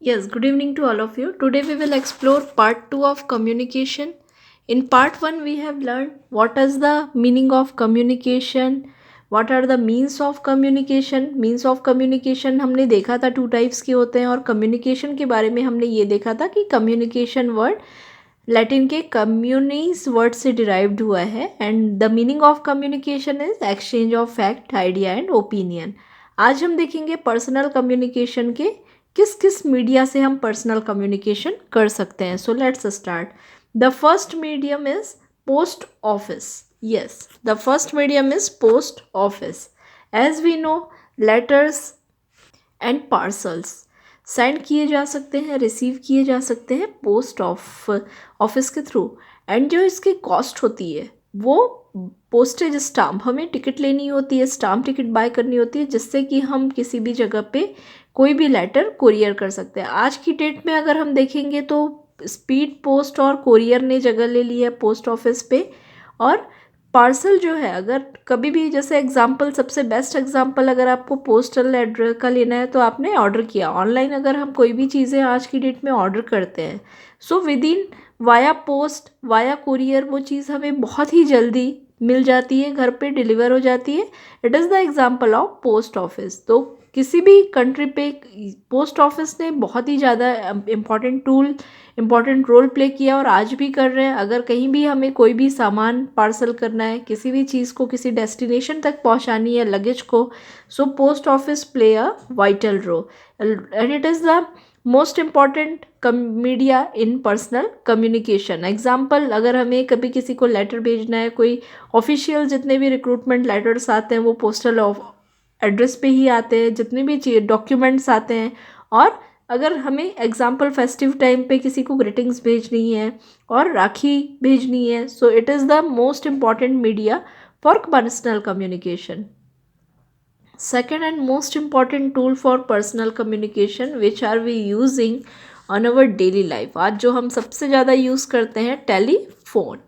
Yes, good evening to all of you. Today we will explore part 2 of communication. In part 1 we have learned what is the meaning of communication, what are the means of communication. Means of communication हमने देखा था two types के होते हैं और communication के बारे में हमने ये देखा था कि कम्युनिकेशन वर्ड लैटिन के कम्युनिस वर्ड से डिराइव्ड हुआ है and the meaning of communication is exchange of fact idea and opinion. आज हम देखेंगे पर्सनल कम्युनिकेशन के किस किस मीडिया से हम पर्सनल कम्युनिकेशन कर सकते हैं. So let's start. The first medium is post office. Yes, the first medium is post office. As we know, letters and parcels send किए जा सकते हैं, रिसीव किए जा सकते हैं पोस्ट ऑफिस के थ्रू. एंड जो इसकी कॉस्ट होती है वो पोस्टेज स्टाम्प, हमें टिकट लेनी होती है, स्टाम्प टिकट बाय करनी होती है जिससे कि हम किसी भी जगह पे कोई भी लेटर कोरियर कर सकते हैं. आज की डेट में अगर हम देखेंगे तो स्पीड पोस्ट और कोरियर ने जगह ले ली है पोस्ट ऑफिस पे. और पार्सल जो है, अगर कभी भी जैसे एग्जांपल, सबसे बेस्ट एग्जांपल, अगर आपको पोस्टल एड्रेस का लेना है तो आपने ऑर्डर किया ऑनलाइन. अगर हम कोई भी चीज़ें आज की डेट में ऑर्डर करते हैं so with in via post via courier वो चीज़ हमें बहुत ही जल्दी मिल जाती है, घर पे डिलीवर हो जाती है. It is the example of post office. तो किसी भी कंट्री पे पोस्ट ऑफिस ने बहुत ही ज़्यादा इम्पॉर्टेंट रोल प्ले किया और आज भी कर रहे हैं. अगर कहीं भी हमें कोई भी सामान पार्सल करना है, किसी भी चीज़ को किसी डेस्टिनेशन तक पहुंचानी है, लगेज को, so post office play a vital role and it is the most important media in personal communication. Example, अगर हमें कभी किसी को लेटर भेजना है, कोई ऑफिशियल जितने भी रिक्रूटमेंट लेटर्स आते हैं वो पोस्टल एड्रेस पे ही आते हैं, जितने भी डॉक्यूमेंट्स आते हैं. और अगर हमें एग्जाम्पल फेस्टिव टाइम पे किसी को ग्रीटिंग्स भेजनी है और राखी भेजनी है, so it is the most important media for personal communication. Second and most important tool for personal communication which are we using on our daily life, आज जो हम सबसे ज़्यादा यूज़ करते हैं, टेलीफोन.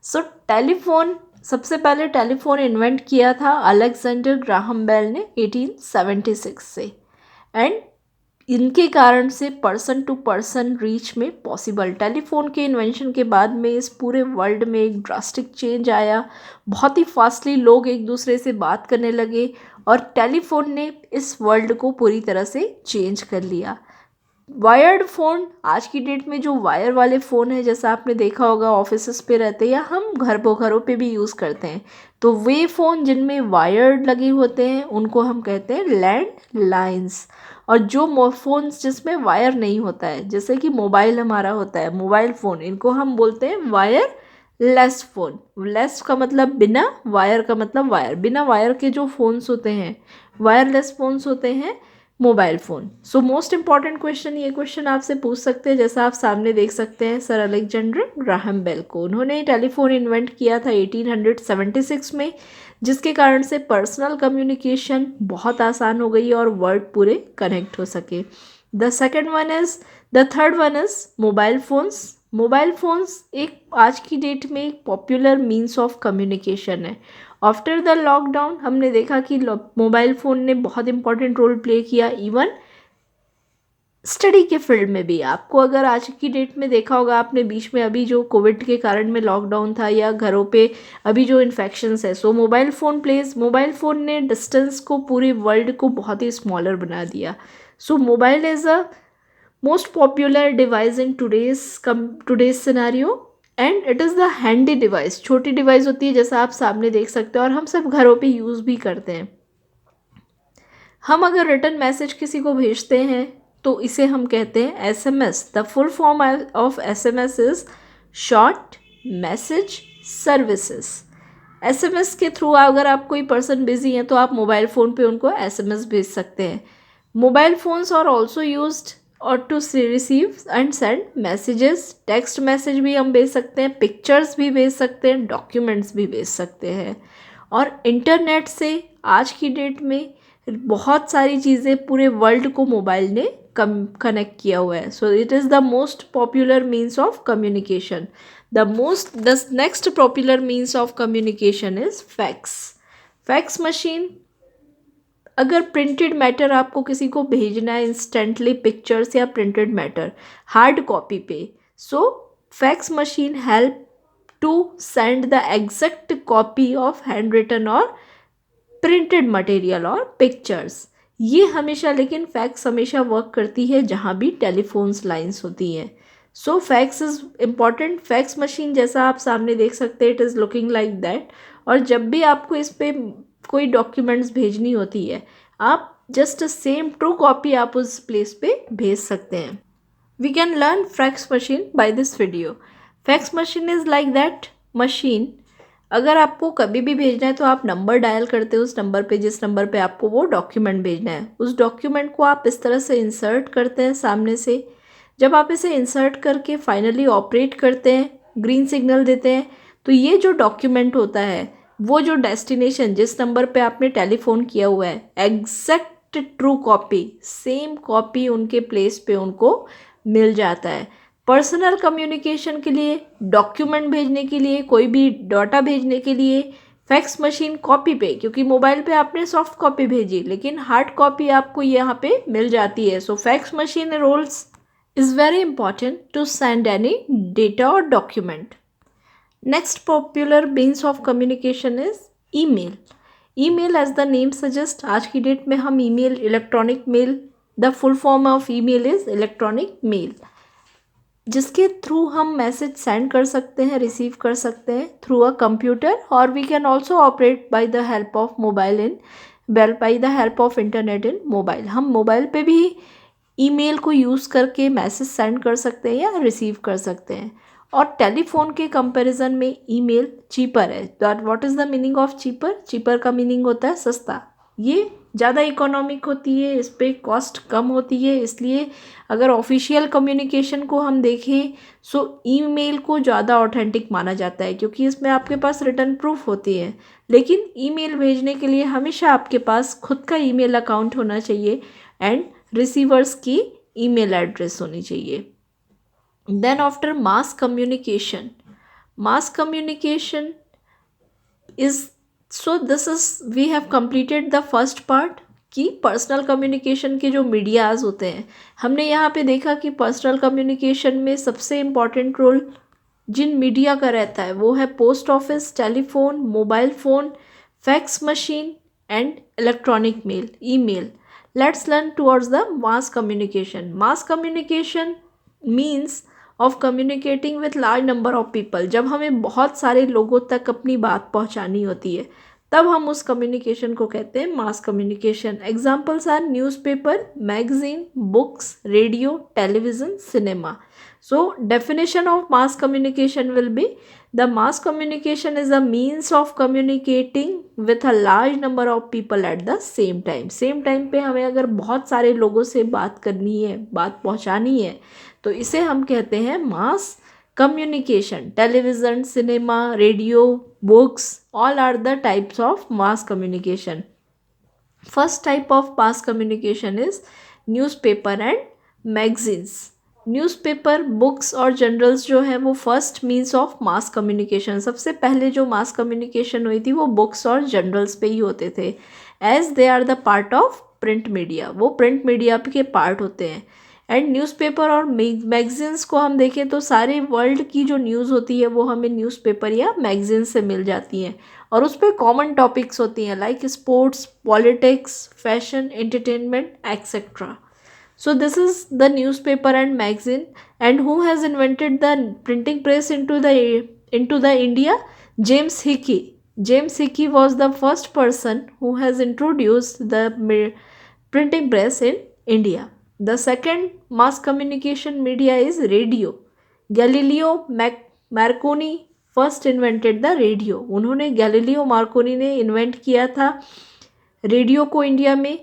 सो टेलीफोन, सबसे पहले टेलीफोन इन्वेंट किया था अलेक्जेंडर ग्राहम बेल ने 1876 से. एंड इनके कारण से पर्सन टू पर्सन रीच में पॉसिबल. टेलीफोन के इन्वेंशन के बाद में इस पूरे वर्ल्ड में एक ड्रास्टिक चेंज आया. बहुत ही फास्टली लोग एक दूसरे से बात करने लगे और टेलीफोन ने इस वर्ल्ड को पूरी तरह से चेंज कर लिया. वायर्ड फ़ोन, आज की डेट में जो वायर वाले फ़ोन है, जैसा आपने देखा होगा ऑफिस पे रहते हैं या हम घरों पे भी यूज़ करते हैं, तो वे फ़ोन जिनमें वायर्ड लगे होते हैं उनको हम कहते हैं लैंडलाइंस. और जो फ़ोन्स जिसमें वायर नहीं होता है, जैसे कि मोबाइल हमारा होता है मोबाइल फ़ोन, इनको हम बोलते हैं वायर लेस फ़ोन. लेस का मतलब बिना, वायर का मतलब वायर. बिना वायर के जो फ़ोन्स होते हैं, वायरलेस फ़ोन्स होते हैं mobile phone. So most important question, ये क्वेश्चन आपसे पूछ सकते हैं, जैसा आप सामने देख सकते हैं सर अलेक्जेंडर ग्राहम बेल को. उन्होंने टेलीफोन इन्वेंट किया था 1876 में, जिसके कारण से पर्सनल कम्युनिकेशन बहुत आसान हो गई और वर्ड पूरे कनेक्ट हो सके. The third one is mobile phones. Mobile phones एक आज की डेट में एक पॉपुलर मीन्स ऑफ कम्युनिकेशन है. आफ्टर द लॉकडाउन हमने देखा कि मोबाइल फ़ोन ने बहुत इंपॉर्टेंट रोल प्ले किया इवन स्टडी के फील्ड में भी. आपको अगर आज की डेट में देखा होगा आपने, बीच में अभी जो कोविड के कारण में लॉकडाउन था या घरों पे अभी जो इन्फेक्शंस है, सो मोबाइल फ़ोन ने डिस्टेंस को, पूरे वर्ल्ड को बहुत ही स्मॉलर बना दिया. So mobile is a most popular device in today's scenario and it is the handy device. छोटी डिवाइस होती है जैसा आप सामने देख सकते हो और हम सब घरों पे यूज़ भी करते हैं. हम अगर रिटर्न मैसेज किसी को भेजते हैं तो इसे हम कहते हैं SMS. The full form of SMS is short message services. SMS के थ्रू अगर आप कोई पर्सन बिजी हैं तो आप मोबाइल फ़ोन पे उनको एसएमएस भेज सकते हैं. Mobile phones are also used और to receive and send messages. Text message भी हम भेज सकते हैं, पिक्चर्स भी भेज सकते हैं, डॉक्यूमेंट्स भी भेज सकते हैं. और इंटरनेट से आज की डेट में बहुत सारी चीज़ें, पूरे वर्ल्ड को मोबाइल ने कनेक्ट किया हुआ है. So it is the most popular means of communication. The next popular means of communication is fax. Fax machine अगर प्रिंटेड मैटर आपको किसी को भेजना है इंस्टेंटली, पिक्चर्स या प्रिंटेड मैटर हार्ड कॉपी पे, so fax machine help to send the exact copy of handwritten और printed material और पिक्चर्स। ये हमेशा, लेकिन फैक्स हमेशा वर्क करती है जहाँ भी टेलीफोन्स लाइंस होती हैं। So fax is important. Fax machine जैसा आप सामने देख सकते हैं, it is looking like that. और जब भी आपको इस पर कोई डॉक्यूमेंट्स भेजनी होती है, आप जस्ट सेम ट्रू कॉपी आप उस प्लेस पे भेज सकते हैं। We can learn fax machine by this video. Fax machine is like that machine. अगर आपको कभी भी भेजना है तो आप नंबर डायल करते हो उस नंबर पे, जिस नंबर पे आपको वो डॉक्यूमेंट भेजना है। उस डॉक्यूमेंट को आप इस तरह से इंसर्ट करते हैं सामने से। जब आप इसे इंसर्ट करके फाइनली ऑपरेट करते हैं, ग्रीन सिग्नल देते हैं, तो ये जो डॉक्यूमेंट होता है, वो जो डेस्टिनेशन जिस नंबर पे आपने टेलीफोन किया हुआ है, exact true copy, same copy उनके प्लेस पे उनको मिल जाता है। पर्सनल कम्युनिकेशन के लिए, डॉक्यूमेंट भेजने के लिए, कोई भी डाटा भेजने के लिए फैक्स मशीन कॉपी पे, क्योंकि मोबाइल पे आपने सॉफ्ट कॉपी भेजी लेकिन हार्ड कॉपी आपको यहाँ पे मिल जाती है। So fax machine rolls is very important to send any data or document. Next popular means of communication is email. email as the name suggests, आज की डेट में हम email, electronic mail, the full form of email is electronic mail, जिसके through हम message send कर सकते हैं, receive कर सकते हैं थ्रू अ कंप्यूटर, और we can also operate by the help of mobile in by the help of internet in mobile. हम मोबाइल पे भी ईमेल को यूज़ करके मैसेज सेंड कर सकते हैं या रिसीव कर सकते हैं। और टेलीफोन के कंपैरिजन में ईमेल चीपर है। That what is the meaning of cheaper? Cheaper का मीनिंग होता है सस्ता। ये ज़्यादा इकोनॉमिक होती है, इस पर कॉस्ट कम होती है, इसलिए अगर ऑफिशियल कम्युनिकेशन को हम देखें सो ईमेल को ज़्यादा ऑथेंटिक माना जाता है, क्योंकि इसमें आपके पास रिटर्न प्रूफ होती है। लेकिन ईमेल भेजने के लिए हमेशा आपके पास खुद का ईमेल अकाउंट होना चाहिए एंड रिसीवर्स की ईमेल एड्रेस होनी चाहिए। Then after mass communication, mass communication is, so this is we have completed the first part कि पर्सनल कम्युनिकेशन के जो मीडियाज़ होते हैं, हमने यहाँ पे देखा कि पर्सनल कम्युनिकेशन में सबसे इम्पॉर्टेंट रोल जिन मीडिया का रहता है वो है post office, telephone, mobile phone, fax machine and electronic mail, email. Let's learn towards the mass communication. Mass communication means of communicating with large number of people. जब हमें बहुत सारे लोगों तक अपनी बात पहुंचानी होती है तब हम उस कम्युनिकेशन को कहते हैं mass communication. Examples are newspaper, magazine, books, radio, television, cinema. So definition of mass communication will be, the mass communication is a means of communicating with a large number of people at the same time. Same time पे हमें अगर बहुत सारे लोगों से बात करनी है, बात पहुंचानी है, तो इसे हम कहते हैं mass communication. Television, cinema, radio, books, all are the types of mass communication. First type of mass communication is newspaper and magazines. Newspaper, books और जर्नल्स जो है वो first means of mass communication. सबसे पहले जो मास कम्युनिकेशन हुई थी वो बुक्स और जर्नल्स पे ही होते थे, as they are the part of print media. वो प्रिंट मीडिया के पार्ट होते हैं। एंड न्यूज़पेपर और मैगजीन्स को हम देखें तो सारे वर्ल्ड की जो न्यूज़ होती है वो हमें न्यूज़पेपर या मैगजीन से मिल जाती हैं, और उस पर कॉमन टॉपिक्स होती हैं like sports, politics, fashion, entertainment etcetera. So this is the newspaper and magazine. And who has invented the printing press into the India? James Hickey. James Hickey was the first person who has introduced the printing press in India. The second mass communication media is radio. Galileo Marconi first invented the radio. उन्होंने Galileo Markovnikov ने invent किया था radio को India में।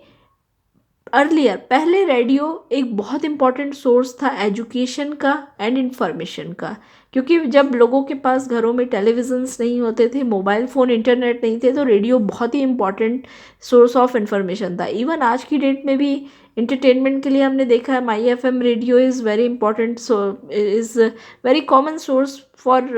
Earlier, पहले radio एक बहुत important source था एजुकेशन का एंड इन्फॉर्मेशन का, क्योंकि जब लोगों के पास घरों में टेलीविज़न्स नहीं होते थे, मोबाइल फ़ोन, इंटरनेट नहीं थे, तो रेडियो बहुत ही इंपॉर्टेंट सोर्स ऑफ इन्फॉर्मेशन था। इवन आज की डेट में भी इंटरटेनमेंट के लिए हमने देखा है माई FM radio is very important, is very common source for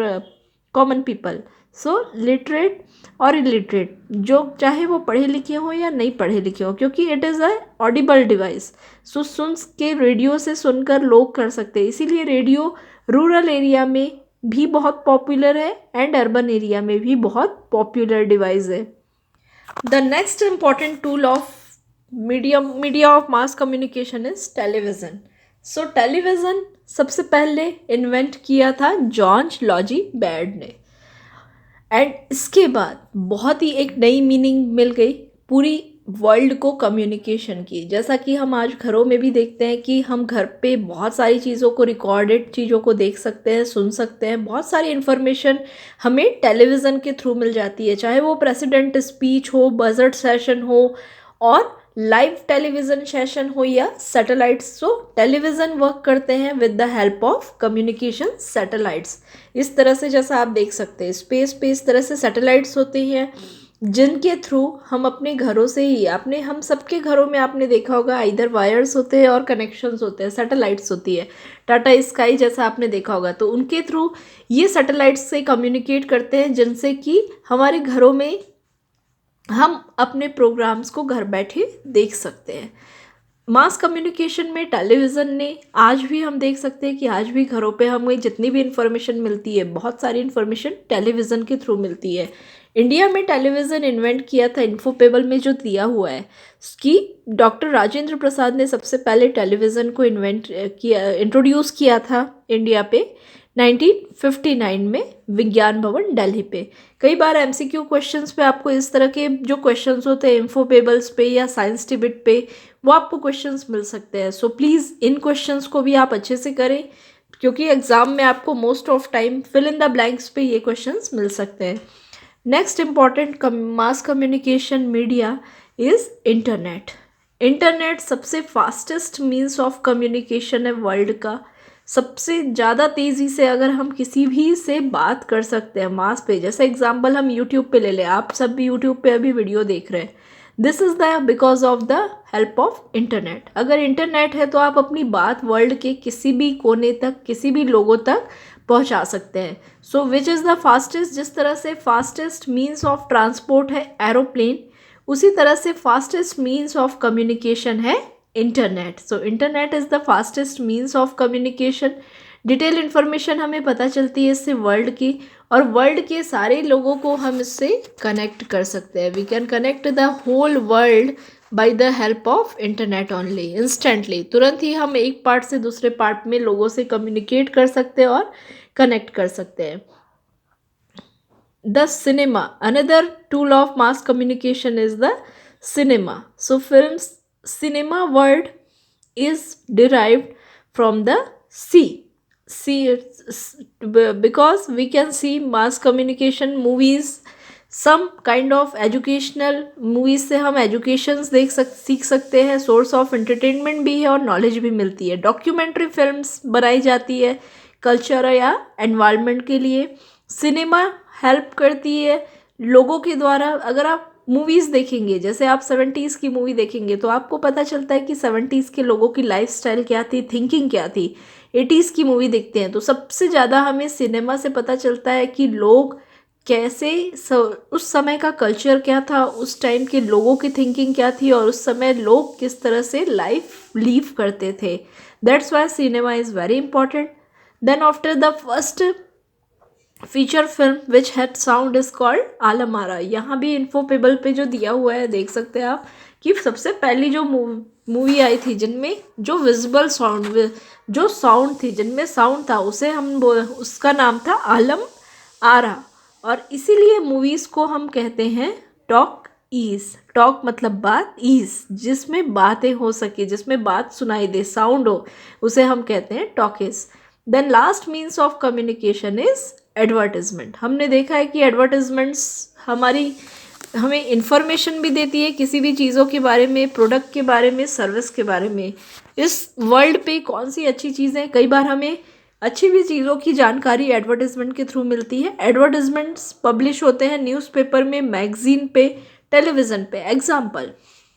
common people. So literate और इलिटरेट, जो चाहे वो पढ़े लिखे हो या नहीं पढ़े लिखे हो, क्योंकि it is a audible device. So सुन के रेडियो से सुनकर लोग कर सकते हैं, इसीलिए रेडियो रूरल एरिया में भी बहुत पॉपुलर है एंड अर्बन एरिया में भी बहुत पॉपुलर डिवाइस है। The next important tool of media of mass communication is television. So television सबसे पहले इन्वेंट किया था जॉर्ज लॉजी बैर्ड ने, एंड इसके बाद बहुत ही एक नई मीनिंग मिल गई पूरी वर्ल्ड को कम्युनिकेशन की। जैसा कि हम आज घरों में भी देखते हैं कि हम घर पे बहुत सारी चीज़ों को, रिकॉर्डेड चीज़ों को देख सकते हैं, सुन सकते हैं। बहुत सारी इन्फॉर्मेशन हमें टेलीविज़न के थ्रू मिल जाती है, चाहे वो प्रेसिडेंट स्पीच हो, बजट सेशन हो, और लाइव टेलीविज़न सेशन हो या सैटेलाइट्स। सो टेलीविज़न वर्क करते हैं with the help of communication satellites. इस तरह से जैसा आप देख सकते हैं स्पेस पे इस तरह से सैटेलाइट्स होती हैं जिनके थ्रू हम अपने घरों से ही, अपने हम सबके घरों में आपने देखा होगा इधर वायर्स होते हैं और कनेक्शंस होते हैं, सैटेलाइट्स होती है। टाटा स्काई जैसा आपने देखा होगा, तो उनके थ्रू ये सैटेलाइट्स से कम्युनिकेट करते हैं, जिनसे कि हमारे घरों में हम अपने प्रोग्राम्स को घर बैठे देख सकते हैं। मास कम्युनिकेशन में टेलीविज़न ने, आज भी हम देख सकते हैं कि आज भी घरों पे हमें जितनी भी इंफॉर्मेशन मिलती है, बहुत सारी इंफॉर्मेशन टेलीविज़न के थ्रू मिलती है। इंडिया में टेलीविज़न इन्वेंट किया था, इन्फोपेबल में जो दिया हुआ है कि डॉक्टर राजेंद्र प्रसाद ने सबसे पहले टेलीविज़न को इंट्रोड्यूस किया था इंडिया पे 1959 में विज्ञान भवन दिल्ली पे। कई बार एमसीक्यू क्वेश्चंस पे आपको इस तरह के जो क्वेश्चंस होते हैं इन्फोपेबल्स पे या साइंस टिबिट पे, वो आपको क्वेश्चंस मिल सकते हैं। सो प्लीज़ इन क्वेश्चंस को भी आप अच्छे से करें, क्योंकि एग्जाम में आपको most of time fill in the blanks पे ये क्वेश्चंस मिल सकते हैं। Next important mass communication media is internet. Internet सबसे फास्टेस्ट मीन्स ऑफ कम्युनिकेशन है वर्ल्ड का। सबसे ज़्यादा तेज़ी से अगर हम किसी भी से बात कर सकते हैं मास पे, जैसे एग्जांपल हम यूट्यूब पे ले लें, आप सब भी यूट्यूब पे अभी वीडियो देख रहे हैं, this is the because of the help of internet. अगर इंटरनेट है तो आप अपनी बात वर्ल्ड के किसी भी कोने तक, किसी भी लोगों तक पहुंचा सकते हैं। सो विच इज़ द फास्टेस्ट, जिस तरह से फास्टेस्ट मीन्स ऑफ ट्रांसपोर्ट है एरोप्लेन, उसी तरह से फास्टेस्ट मीन्स ऑफ कम्युनिकेशन है internet. So internet is the fastest means of communication. Detail information हमें पता चलती है इससे वर्ल्ड की, और वर्ल्ड के सारे लोगों को हम इससे कनेक्ट कर सकते हैं। We can connect the whole world by the help of internet only, instantly. तुरंत ही हम एक पार्ट से दूसरे पार्ट में लोगों से कम्युनिकेट कर सकते हैं और कनेक्ट कर सकते हैं। The cinema, another tool of mass communication is the cinema. So films, cinema word is derived from the because we can see mass communication movies, some kind of educational movies से हम educations सीख सकते हैं, source of entertainment भी है और knowledge भी मिलती है। documentary films बनाई जाती है culture या environment के लिए। सिनेमा हेल्प करती है लोगों के द्वारा। अगर आप मूवीज़ देखेंगे, जैसे आप 70s की मूवी देखेंगे तो आपको पता चलता है कि 70s के लोगों की लाइफस्टाइल क्या थी, थिंकिंग क्या थी। 80s की मूवी देखते हैं तो सबसे ज़्यादा हमें सिनेमा से पता चलता है कि लोग कैसे, उस समय का कल्चर क्या था, उस टाइम के लोगों की थिंकिंग क्या थी, और उस समय लोग किस तरह से लाइफ लीव करते थे। That's why cinema is very important. Then after the first feature film which had sound is called Alam Ara. यहाँ भी इन्फोपेबल पे जो दिया हुआ है देख सकते हैं आप कि सबसे पहली जो मूवी आई थी जिनमें जो विजिबल साउंड, जो साउंड थी, जिनमें साउंड था, उसे हम उसका नाम था आलम आरा। और इसीलिए मूवीज़ को हम कहते हैं टॉक ईज। टॉक मतलब बात, ईज जिसमें बातें हो सके, जिसमें बात सुनाई दे, साउंड हो, उसे हम कहते हैं talkies. Then last means of communication is advertisement. हमने देखा है कि एडवर्टिजमेंट्स हमें इंफॉर्मेशन भी देती है किसी भी चीज़ों के बारे में, प्रोडक्ट के बारे में, सर्विस के बारे में, इस वर्ल्ड पे कौन सी अच्छी चीज़ें। कई बार हमें अच्छी भी चीज़ों की जानकारी एडवर्टिजमेंट के थ्रू मिलती है। एडवर्टिजमेंट्स पब्लिश होते हैं न्यूज़पेपर में, मैगजीन पे, टेलीविज़न पे। एग्जाम्पल,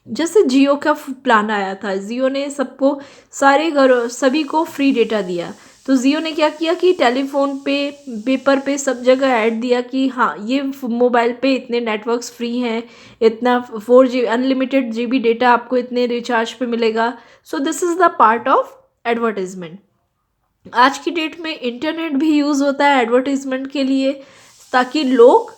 जैसे जियो का प्लान आया था, जियो ने सबको, सभी को फ्री डेटा दिया, तो जियो ने क्या किया कि टेलीफोन पे, पेपर पे, सब जगह ऐड दिया कि हाँ ये मोबाइल पे इतने नेटवर्क्स फ्री हैं, इतना 4G अनलिमिटेड GB डेटा आपको इतने रिचार्ज पे मिलेगा. So this is the part of advertisement. आज की डेट में इंटरनेट भी यूज़ होता है एडवर्टाइजमेंट के लिए, ताकि लोग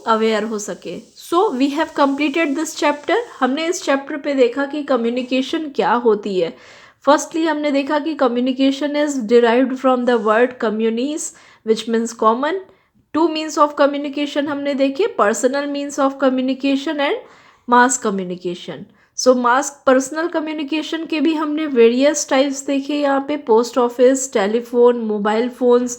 अवेयर हो सके. So we have completed this chapter. हमने इस चैप्टर पे देखा कि कम्युनिकेशन क्या होती है. फर्स्टली हमने देखा कि communication is derived from the word communis which means common. Two means of communication हमने देखे, personal means of communication and mass communication. So mass personal communication के भी हमने वेरियस टाइप्स देखे यहाँ पे. Post office, telephone, mobile phones,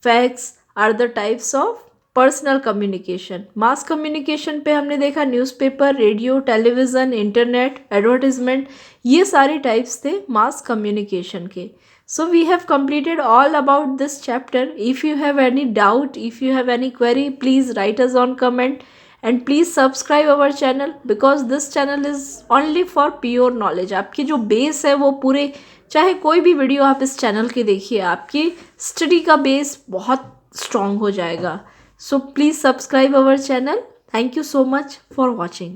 fax are the types of personal communication. Mass communication पे हमने देखा newspaper, radio, television, internet, advertisement, ये सारे टाइप्स थे मास कम्युनिकेशन के. So we have completed all about this chapter. If you have any doubt, if you have any query, please write us on comment and please subscribe our channel because this channel is only for pure knowledge. आपकी जो base है वो पूरे, चाहे कोई भी video आप इस चैनल के देखिए, आपकी स्टडी का बेस बहुत स्ट्रॉन्ग हो जाएगा. So please subscribe our channel. Thank you so much for watching.